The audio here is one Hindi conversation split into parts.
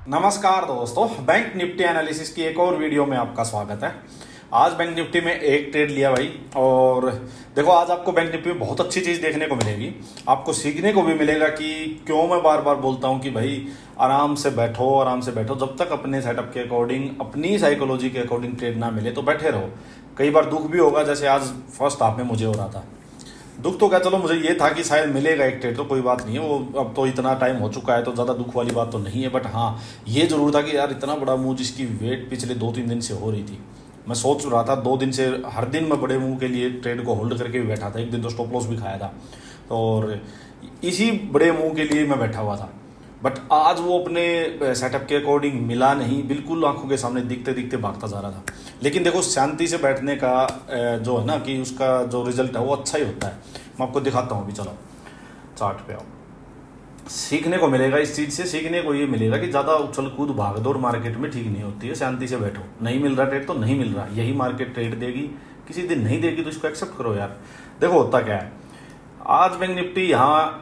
नमस्कार दोस्तों, बैंक निफ्टी एनालिसिस की एक और वीडियो में आपका स्वागत है। आज बैंक निफ्टी में एक ट्रेड लिया भाई, और देखो आज आपको बैंक निफ्टी में बहुत अच्छी चीज़ देखने को मिलेगी। आपको सीखने को भी मिलेगा कि क्यों मैं बार बार बोलता हूं कि भाई आराम से बैठो। जब तक अपने सेटअप के अकॉर्डिंग, अपनी साइकोलॉजी के अकॉर्डिंग ट्रेड ना मिले तो बैठे रहो। कई बार दुख भी होगा, जैसे आज फर्स्ट हाफ में मुझे हो रहा था दुख। तो क्या, चलो मुझे ये था कि शायद मिलेगा एक ट्रेड, तो कोई बात नहीं है, वो अब तो इतना टाइम हो चुका है तो ज़्यादा दुख वाली बात तो नहीं है। बट हाँ, ये जरूर था कि यार इतना बड़ा मूव जिसकी वेट पिछले 2-3 दिन से हो रही थी, मैं सोच रहा था 2 दिन से हर दिन मैं बड़े मूव के लिए ट्रेड को होल्ड करके भी बैठा था। एक दिन तो स्टॉप लॉस भी खाया था, और इसी बड़े मूव के लिए मैं बैठा हुआ था। बट आज वो अपने सेटअप के अकॉर्डिंग मिला नहीं, बिल्कुल आंखों के सामने दिखते दिखते भागता जा रहा था। लेकिन देखो, शांति से बैठने का जो है ना कि उसका जो रिजल्ट है वो अच्छा ही होता है। मैं आपको दिखाता हूँ अभी, चलो चार्ट पे आओ। सीखने को मिलेगा इस चीज़ से, सीखने को ये मिलेगा कि ज़्यादा उछल कूद भागदौड़ मार्केट में ठीक नहीं होती है। शांति से बैठो, नहीं मिल रहा ट्रेड तो नहीं मिल रहा, यही मार्केट ट्रेड देगी। किसी दिन नहीं देगी तो इसको एक्सेप्ट करो यार। देखो होता क्या है, आज बैंक निफ्टी यहाँ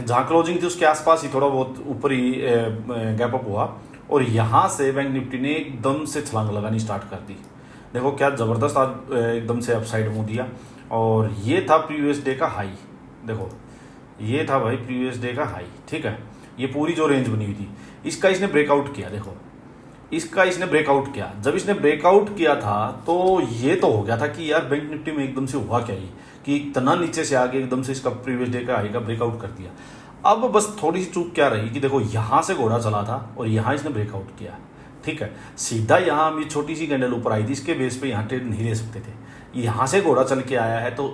जहाँ क्लोजिंग थी उसके आसपास ही थोड़ा बहुत ऊपर ही गैप अप हुआ, और यहाँ से बैंक निफ्टी ने एकदम से छलांग लगानी स्टार्ट कर दी। देखो क्या ज़बरदस्त आज एकदम से अपसाइड मुंह दिया, और ये था प्रीवियस डे का हाई। देखो ये था भाई प्रीवियस डे का हाई, ठीक है। ये पूरी जो रेंज बनी हुई थी, इसका इसने ब्रेकआउट किया। देखो इसका इसने ब्रेकआउट किया। जब इसने ब्रेकआउट किया था तो ये तो हो गया था कि यार बैंक निफ्टी में एकदम से हुआ क्या, ये कि इतना नीचे से आगे एकदम से इसका प्रीवियस डे का हाई का ब्रेकआउट कर दिया। अब बस थोड़ी सी चूक क्या रही कि देखो यहाँ से घोड़ा चला था और यहाँ इसने ब्रेकआउट किया, ठीक है। सीधा यहाँ हम ये छोटी सी कैंडल ऊपर आई थी, इसके बेस पे यहाँ ट्रेड नहीं ले सकते थे। यहाँ से घोड़ा चल के आया है तो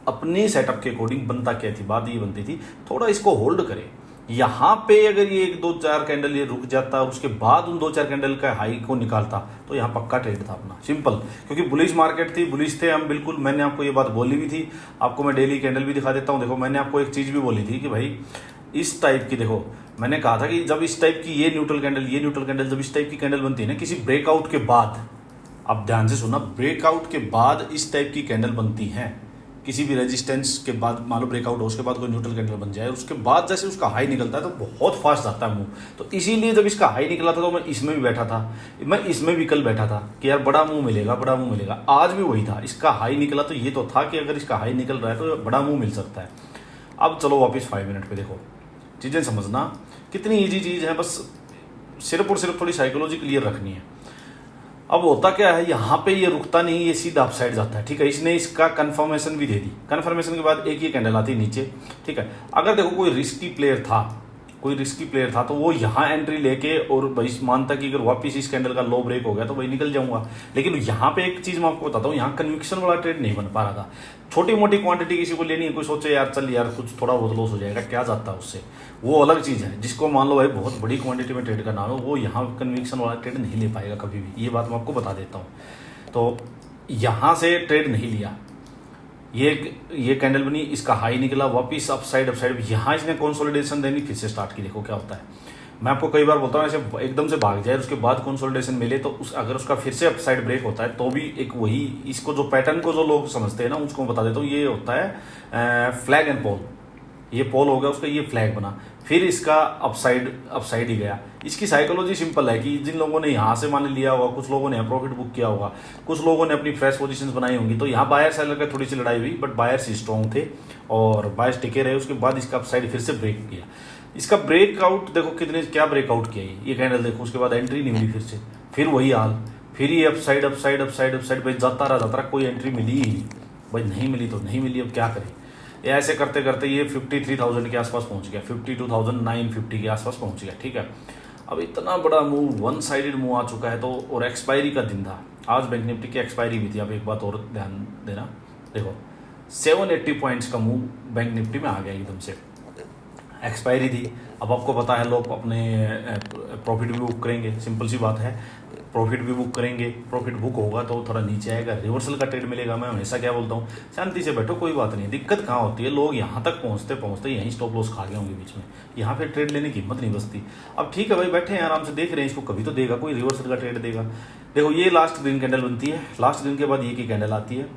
अपनी सेटअप के अकॉर्डिंग बनता क्या थी, बात ये बनती थी थोड़ा इसको होल्ड करे। यहाँ पे अगर ये 1-2-4 कैंडल ये रुक जाता और उसके बाद उन 2-4 कैंडल का हाई को निकालता तो यहाँ पक्का ट्रेड था अपना, सिंपल। क्योंकि बुलिश मार्केट थी, बुलिश थे हम बिल्कुल। मैंने आपको ये बात बोली भी थी, आपको मैं डेली कैंडल भी दिखा देता हूँ। देखो मैंने आपको एक चीज़ भी बोली थी कि भाई इस टाइप की, देखो मैंने कहा था कि जब इस टाइप की ये न्यूट्रल कैंडल जब इस टाइप की कैंडल बनती है ना किसी ब्रेकआउट के बाद, अब ध्यान से सुनना, ब्रेकआउट के बाद इस टाइप की कैंडल बनती है किसी भी रेजिस्टेंस के बाद। मान लो ब्रेकआउट हो, उसके बाद कोई न्यूट्रल कैंडल बन जाए, उसके बाद जैसे उसका हाई निकलता है तो बहुत फास्ट जाता है मूव। तो इसीलिए जब इसका हाई निकला था तो मैं इसमें भी बैठा था, मैं इसमें भी कल बैठा था कि यार बड़ा मूव मिलेगा। आज भी वही था, इसका हाई निकला तो ये तो था कि अगर इसका हाई निकल रहा है तो बड़ा मूव मिल सकता है। अब चलो वापस 5 मिनट पे देखो, चीज़ें समझना कितनी ईजी चीज़ है, बस सिर्फ और सिर्फ थोड़ी साइकोलॉजी क्लियर रखनी है। अब होता क्या है, यहाँ पे ये रुकता नहीं, ये सीधा अपसाइड जाता है, ठीक है। इसने इसका कंफर्मेशन भी दे दी। कंफर्मेशन के बाद एक ये कैंडल आती है नीचे, ठीक है। अगर देखो कोई रिस्की प्लेयर था तो वो यहाँ एंट्री लेके और भाई मानता कि अगर वापस इस कैंडल का लो ब्रेक हो गया तो भाई निकल जाऊंगा। लेकिन यहाँ पे एक चीज मैं आपको बताता हूँ, यहाँ कन्विक्शन वाला ट्रेड नहीं बन पा रहा था। छोटी मोटी क्वांटिटी किसी को लेनी है, कोई सोचे यार चल यार कुछ थोड़ा बहुत लॉस हो जाएगा, क्या जाता है उससे, वो अलग चीज है। जिसको मान लो भाई बहुत बड़ी क्वांटिटी में ट्रेड करना है, वो यहाँ कन्विक्शन वाला ट्रेड नहीं ले पाएगा कभी भी, ये बात मैं आपको बता देता हूँ। तो यहाँ से ट्रेड नहीं लिया, ये कैंडल बनी, इसका हाई निकला, वापस अपसाइड यहाँ इसने कंसोलिडेशन देनी फिर से स्टार्ट की। देखो क्या होता है, मैं आपको कई बार बोलता हूँ ऐसे एकदम से भाग जाए उसके बाद कंसोलिडेशन मिले तो अगर उसका फिर से अपसाइड ब्रेक होता है तो भी एक वही, इसको जो पैटर्न को जो लोग समझते हैं ना उसको बता देता हूँ, ये होता है फ्लैग एंड पोल। ये पोल हो गया उसका, ये फ्लैग बना, फिर इसका अपसाइड ही गया। इसकी साइकोलॉजी सिंपल है कि जिन लोगों ने यहाँ से मान लिया होगा, कुछ लोगों ने प्रॉफिट बुक किया होगा, कुछ लोगों ने अपनी फ्रेश पोजीशंस बनाई होंगी, तो यहाँ बायर सेलर का थोड़ी सी लड़ाई हुई, बट बायर्स स्ट्रॉन्ग थे और बायर्स टिके रहे। उसके बाद इसका अपसाइड फिर से ब्रेक किया। इसका ब्रेकआउट देखो कितने, क्या ब्रेकआउट किया ये कैंडल देखो, उसके बाद एंट्री नहीं मिली, फिर वही हाल, फिर ये अपसाइड भाई जाता रहा, कोई एंट्री मिली ही भाई, नहीं मिली तो नहीं मिली, अब क्या करें। ऐसे करते करते ये 53,000 के आसपास पहुंच गया, 52,950 के आसपास पहुंच गया, ठीक है। अब इतना बड़ा मूव, वन साइडेड मूव आ चुका है तो, और एक्सपायरी का दिन था आज, बैंक निफ्टी की एक्सपायरी भी थी। अब एक बात और ध्यान देना, देखो 780 पॉइंट्स का मूव बैंक निफ्टी में आ गया एकदम से, एक्सपायरी थी। अब आपको पता है लोग अपने प्रॉफिट भी बुक करेंगे, सिंपल सी बात है, प्रॉफिट भी बुक करेंगे, प्रॉफिट बुक होगा तो थोड़ा नीचे आएगा, रिवर्सल का ट्रेड मिलेगा। मैं हमेशा क्या बोलता हूँ, शांति से बैठो, कोई बात नहीं। दिक्कत कहाँ होती है, लोग यहाँ तक पहुँचते पहुँचते यहीं स्टॉप लॉस खा गए होंगे बीच में, यहाँ पे ट्रेड लेने की हिम्मत नहीं बचती। अब ठीक है भाई, बैठे हैं आराम से देख रहे हैं इसको, कभी तो देगा कोई रिवर्सल का ट्रेड देगा। देखो ये लास्ट दिन कैंडल बनती है, लास्ट दिन के बाद ये की कैंडल आती है,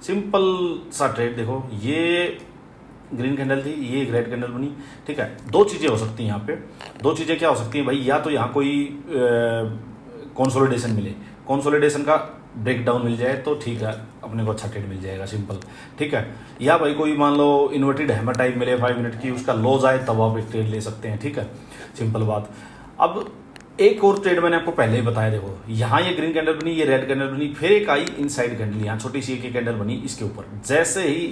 सिंपल सा ट्रेड। देखो ये ग्रीन कैंडल थी, ये एक रेड कैंडल बनी, ठीक है। दो चीज़ें हो सकती हैं यहाँ पे, दो चीज़ें क्या हो सकती हैं भाई, या तो यहाँ कोई कंसोलिडेशन मिले, कंसोलिडेशन का ब्रेकडाउन मिल जाए तो ठीक है, अपने को अच्छा ट्रेड मिल जाएगा, सिंपल, ठीक है। या भाई कोई मान लो इन्वर्टेड हैमर टाइप मिले 5 मिनट की, उसका लॉस आए तब आप एक ट्रेड ले सकते हैं, ठीक है, सिंपल बात। अब एक और ट्रेड मैंने आपको पहले ही बताया, देखो यहाँ ये ग्रीन कैंडल बनी, ये रेड कैंडल बनी, फिर एक आई इनसाइड कैंडल, यहाँ छोटी सी एक कैंडल बनी इसके ऊपर, जैसे ही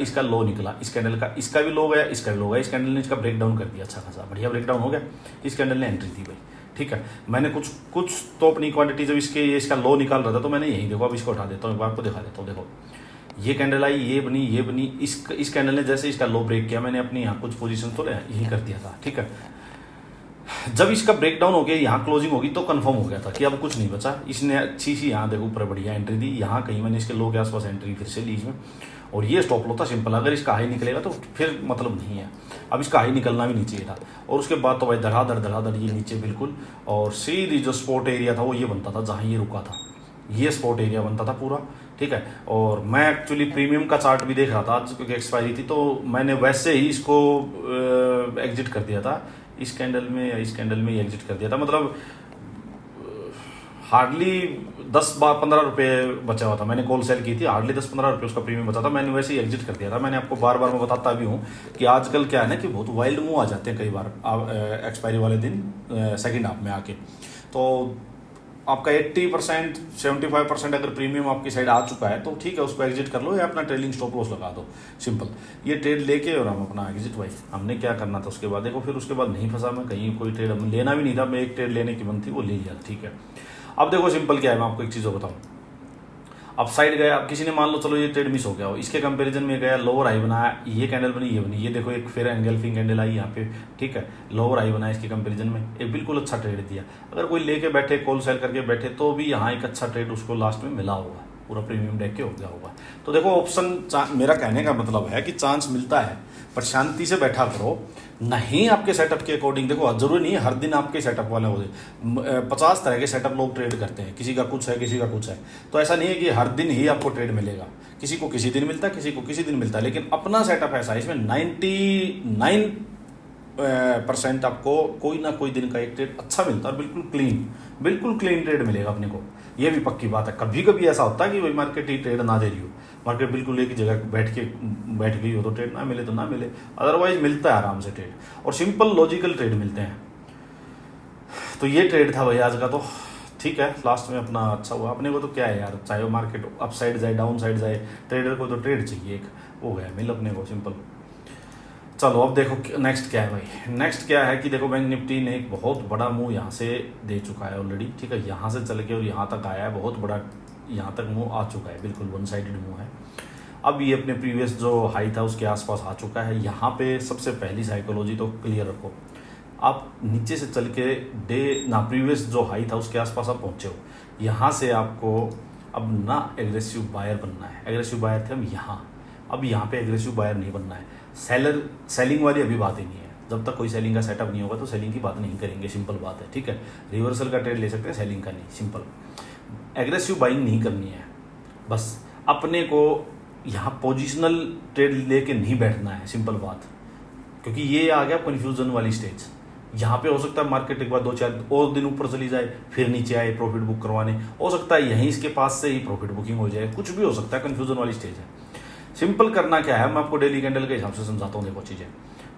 इसका लो निकला, इस कैंडल का, इसका भी लो गया, इसका भी लो गया, इस कैंडल ने इसका ब्रेकडाउन कर दिया, अच्छा खासा बढ़िया ब्रेकडाउन हो गया, इस कैंडल ने एंट्री दी भाई, ठीक है। मैंने कुछ तो अपनी क्वांटिटी जब इसका लो निकाल रहा था तो मैंने यही, देखो अब इसको उठा देता हूँ, आपको दिखा देता हूँ, देखो ये कैंडल आई, ये बनी, इस कैंडल ने जैसे इसका लो ब्रेक किया, मैंने अपनी यहाँ कुछ पोजीशन तो यही कर दिया था, ठीक है। जब इसका ब्रेकडाउन हो गया, यहाँ क्लोजिंग होगी तो कंफर्म हो गया था कि अब कुछ नहीं बचा, इसने अच्छी सी यहाँ देखो ऊपर बढ़िया एंट्री दी, यहाँ कहीं मैंने इसके लो के आसपास एंट्री फिर से ली इसमें, और ये स्टॉप लो था सिंपल, अगर इसका हाई निकलेगा तो फिर मतलब नहीं है, अब इसका हाई निकलना भी नहीं चाहिए था। और उसके बाद तो भाई धड़ाधड़ ये नीचे बिल्कुल, और सीधी जो स्पॉट एरिया था वो ये बनता था जहाँ ये रुका था, ये स्पॉट एरिया बनता था पूरा, ठीक है। और मैं एक्चुअली प्रीमियम का चार्ट भी देख रहा था आज, क्योंकि एक्सपायरी थी, तो मैंने वैसे ही इसको एग्जिट कर दिया था, इस कैंडल में या इस कैंडल में ही एग्जिट कर दिया था, मतलब हार्डली 10-15 रुपये बचा हुआ था, मैंने कॉल सेल की थी, हार्डली 10-15 रुपये उसका प्रीमियम बचा था, मैंने वैसे ही एग्जिट कर दिया था। मैंने आपको बार बार मैं बताता भी हूँ कि आजकल क्या है ना कि बहुत वाइल्ड मूव आ जाते हैं कई बार एक्सपायरी वाले दिन सेकंड हाफ में आके, तो आपका 80% 75% अगर प्रीमियम आपकी साइड आ चुका है तो ठीक है, उसको एग्जिट कर लो या अपना ट्रेलिंग स्टॉप लॉस लगा दो, सिंपल। ये ट्रेड लेके और हम अपना एग्जिट, भाई हमने क्या करना था उसके बाद, देखो फिर उसके बाद नहीं फंसा मैं कहीं, कोई ट्रेड हमें लेना भी नहीं था, मैं एक ट्रेड लेने की मन थी वो ले लिया, ठीक है। अब देखो सिंपल क्या है, मैं आपको एक चीज़ बताऊँ, अब साइड गया, अब किसी ने मान लो चलो ये ट्रेड मिस हो गया हो, इसके कंपैरिजन में गया, लोअर हाई बनाया, ये कैंडल बनी, ये बनी, ये देखो एक फिर एंगल्फिंग कैंडल आई यहाँ पे, ठीक है, लोअर हाई बनाया इसके कंपैरिजन में, एक बिल्कुल अच्छा ट्रेड दिया। अगर कोई लेके बैठे, कॉल सेल करके बैठे, तो भी यहाँ एक अच्छा ट्रेड उसको लास्ट में मिला होगा, पूरा प्रीमियम देख के हो गया होगा। तो देखो ऑप्शन, मेरा कहने का मतलब है कि चांस मिलता है, पर शांति से बैठा करो, नहीं आपके सेटअप के अकॉर्डिंग। देखो जरूरी नहीं है हर दिन आपके सेटअप वाले हो, 50 तरह के सेटअप लोग ट्रेड करते हैं, किसी का कुछ है, किसी का कुछ है, तो ऐसा नहीं है कि हर दिन ही आपको ट्रेड मिलेगा, किसी को किसी दिन मिलता है, किसी को किसी दिन मिलता है, लेकिन अपना सेटअप ऐसा है, इसमें 99% आपको कोई ना कोई दिन का एक ट्रेड अच्छा मिलता है, और बिल्कुल क्लीन ट्रेड मिलेगा अपने को, ये भी पक्की बात है। कभी कभी ऐसा होता है कि भाई मार्केट ही ट्रेड ना दे रही हो, मार्केट बिल्कुल एक जगह बैठ गई हो तो ट्रेड ना मिले तो ना मिले, अदरवाइज मिलता है आराम से ट्रेड, और सिंपल लॉजिकल ट्रेड मिलते हैं। तो ये ट्रेड था भाई आज का, तो ठीक है, लास्ट में अपना अच्छा हुआ। अपने को तो क्या है यार, चाहे वो मार्केट अप साइड जाए डाउन साइड जाए, ट्रेडर को तो ट्रेड चाहिए, एक वो गया मिल अपने को, सिंपल। चलो अब देखो नेक्स्ट क्या है भाई, नेक्स्ट क्या है कि देखो बैंक निफ्टी ने एक बहुत बड़ा मूव यहाँ से दे चुका है ऑलरेडी, ठीक है, यहाँ से चल के और यहाँ तक आया है, बहुत बड़ा यहाँ तक मूव आ चुका है, बिल्कुल वन साइडेड मूव है। अब ये अपने प्रीवियस जो हाई था उसके आसपास आ चुका है। यहाँ पे सबसे पहली साइकोलॉजी तो क्लियर रखो, आप नीचे से चल के प्रीवियस जो हाई था उसके आसपास आप पहुँचे हो, यहाँ से आपको अब ना एग्रेसिव बायर बनना है। एग्रेसिव बायर थे हम यहाँ, अब यहाँ पे एग्रेसिव बायर नहीं बनना है। सेलिंग वाली अभी बात ही नहीं है, जब तक कोई सेलिंग का सेटअप नहीं होगा तो सेलिंग की बात नहीं करेंगे, सिंपल बात है, ठीक है। रिवर्सल का ट्रेड ले सकते हैं, सेलिंग का नहीं, सिंपल। एग्रेसिव बाइंग नहीं करनी है, बस अपने को यहाँ पोजिशनल ट्रेड लेके नहीं बैठना है, सिंपल बात, क्योंकि ये आ गया कन्फ्यूजन वाली स्टेज। यहाँ पे हो सकता है मार्केट एक बार 2-4 और दिन ऊपर चली जाए, फिर नीचे आए प्रॉफिट बुक करवाने, हो सकता है यहीं इसके पास से ही प्रॉफिट बुकिंग हो जाए, कुछ भी हो सकता है, कन्फ्यूजन वाली स्टेज है। सिंपल करना क्या है, मैं आपको डेली कैंडल के हिसाब से समझाता हूँ। देखो चीजें,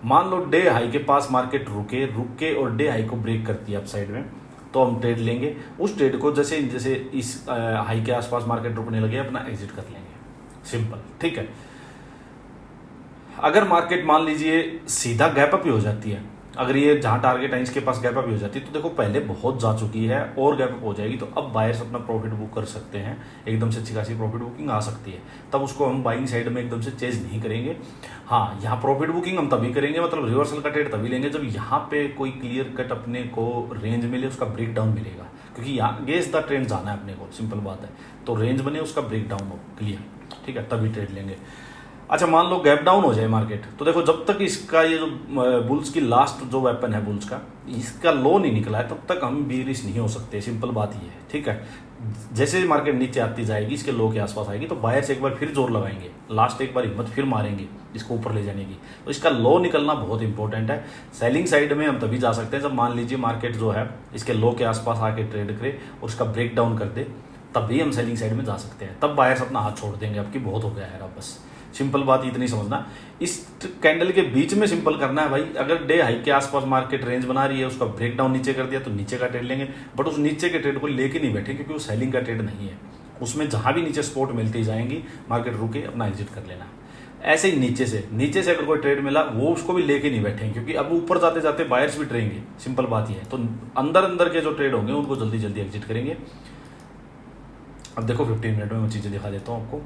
मान लो डे हाई के पास मार्केट रुके और डे हाई को ब्रेक करती है अप साइड में, तो हम ट्रेड लेंगे उस ट्रेड को, जैसे जैसे इस हाई के आसपास मार्केट रुकने लगे अपना एग्जिट कर लेंगे, सिंपल, ठीक है। अगर मार्केट मान लीजिए सीधा गैप अप ही हो जाती है, अगर ये जहां टारगेट है इसके पास गैप अप हो जाती है, तो देखो पहले बहुत जा चुकी है और गैप अप हो जाएगी, तो अब बायर्स अपना प्रॉफिट बुक कर सकते हैं, एकदम से अच्छी खासी प्रॉफिट बुकिंग आ सकती है, तब उसको हम बाइंग साइड में एकदम से चेज नहीं करेंगे। हाँ, यहाँ प्रॉफिट बुकिंग हम तभी करेंगे, मतलब रिवर्सल का ट्रेड तभी लेंगे जब यहाँ पे कोई क्लियर कट अपने को रेंज मिले, उसका ब्रेक डाउन मिलेगा, क्योंकि यहाँ गेस द ट्रेंड जाना है अपने को, सिंपल बात है। तो रेंज बने, उसका ब्रेक डाउन हो क्लियर, ठीक है, तभी ट्रेड लेंगे। अच्छा, मान लो गैप डाउन हो जाए मार्केट, तो देखो जब तक इसका ये जो बुल्स की लास्ट जो वेपन है बुल्स का, इसका लो नहीं निकला है, तब तक हम बीरिश नहीं हो सकते, सिंपल बात ये है, ठीक है। जैसे मार्केट नीचे आती जाएगी, इसके लो के आसपास आएगी, तो बायर्स एक बार फिर जोर लगाएंगे, लास्ट एक बार हिम्मत फिर मारेंगे इसको ऊपर ले जाने की। तो इसका लो निकलना बहुत इंपॉर्टेंट है। सेलिंग साइड में हम तभी जा सकते हैं जब मान लीजिए मार्केट जो है इसके लो के आसपास आके ट्रेड करे और उसका ब्रेक डाउन कर दे, तभी हम सेलिंग साइड में जा सकते हैं। तब बायर्स अपना हाथ छोड़ देंगे, अब की बहुत हो गया है, अब बस सिंपल बात इतनी समझना। इस कैंडल के बीच में सिंपल करना है भाई। अगर डे हाई के आसपास मार्केट रेंज बना रही है, उसका ब्रेक डाउन नीचे कर दिया तो नीचे का ट्रेड लेंगे, बट उस नीचे के ट्रेड को लेके नहीं बैठे, क्योंकि वो सेलिंग का ट्रेड नहीं है। उसमें जहां भी नीचे स्पॉट मिलती जाएंगी, मार्केट रुके अपना एग्जिट कर लेना। ऐसे ही नीचे से अगर कोई ट्रेड मिला, वो उसको भी लेके नहीं बैठेंगे, क्योंकि अब ऊपर जाते जाते बायर्स भी ट्रेंगे। सिंपल बात यह है। तो अंदर के जो ट्रेड होंगे उनको जल्दी जल्दी एग्जिट करेंगे। अब देखो 15 मिनट में मैं चीज़ें दिखा देता हूँ आपको।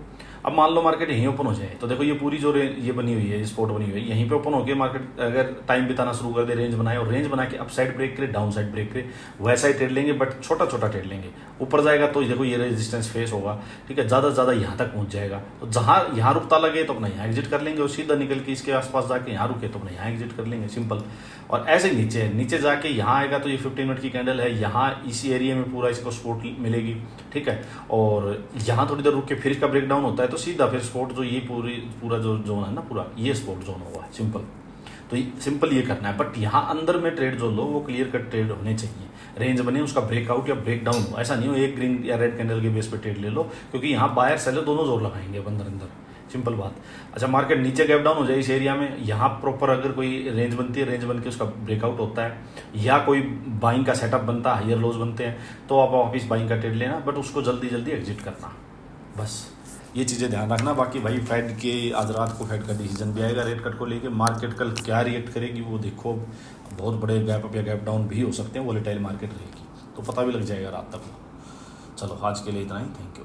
अब मान लो मार्केट यहीं ओपन हो जाए, तो देखो ये पूरी जो ये बनी हुई है, स्पॉट बनी हुई है, यहीं पे ओपन होकर मार्केट अगर टाइम बिताना शुरू कर दे, रेंज बनाए और रेंज बना के अप साइड ब्रेक करे, डाउन साइड ब्रेक करे, वैसा ही ट्रेड लेंगे, बट छोटा छोटा ट्रेड लेंगे। ऊपर जाएगा तो देखो ये रेजिस्टेंस फेस होगा, ठीक है, ज़्यादा से ज़्यादा यहाँ तक पहुँच जाएगा, तो जहाँ यहाँ रुकता लगे तो अपना यहाँ एग्जिट कर लेंगे, और सीधा निकल के इसके आसपास जाके यहाँ रुके तो अपना यहाँ एग्जिट कर लेंगे, सिंपल। और ऐसे ही नीचे जाके यहाँ आएगा तो ये 15 मिनट की कैंडल है, यहाँ इसी एरिया में पूरा इसको सपोर्ट मिलेगी, ठीक है, और यहाँ थोड़ी देर रुक के फिर इसका ब्रेक डाउन होता है तो सीधा फिर स्पॉट जो ये पूरा जो जोन है ना, पूरा ये स्पॉट जोन हुआ है, सिंपल। तो सिंपल ये करना है, बट यहाँ अंदर में ट्रेड जो लो वो क्लियर कट ट्रेड होने चाहिए। रेंज बने, उसका ब्रेकआउट या ब्रेक डाउन हो, ऐसा नहीं हो एक ग्रीन या रेड कैंडल के बेस पे ट्रेड ले लो, क्योंकि यहाँ बायर सेलर दोनों जोर लगाएंगे अंदर, सिंपल बात। अच्छा, मार्केट नीचे गैप डाउन हो जाए इस एरिया में, यहाँ प्रॉपर अगर कोई रेंज बनती है, रेंज बन के उसका ब्रेकआउट होता है, या कोई बाइंग का सेटअप बनता है, हायर लोज बनते हैं, तो आप वापिस बाइंग का ट्रेड लेना, बट उसको जल्दी जल्दी एग्जिट करना, बस ये चीज़ें ध्यान रखना। बाकी भाई फेड के आज रात को फेड का डिसीजन भी आएगा रेट कट को लेके। मार्केट कल क्या रिएक्ट करेगी वो देखो, बहुत बड़े गैप अप या गैप डाउन भी हो सकते हैं, वोलेटाइल मार्केट रहेगी, तो पता भी लग जाएगा रात तक। चलो आज के लिए इतना ही, थैंक यू।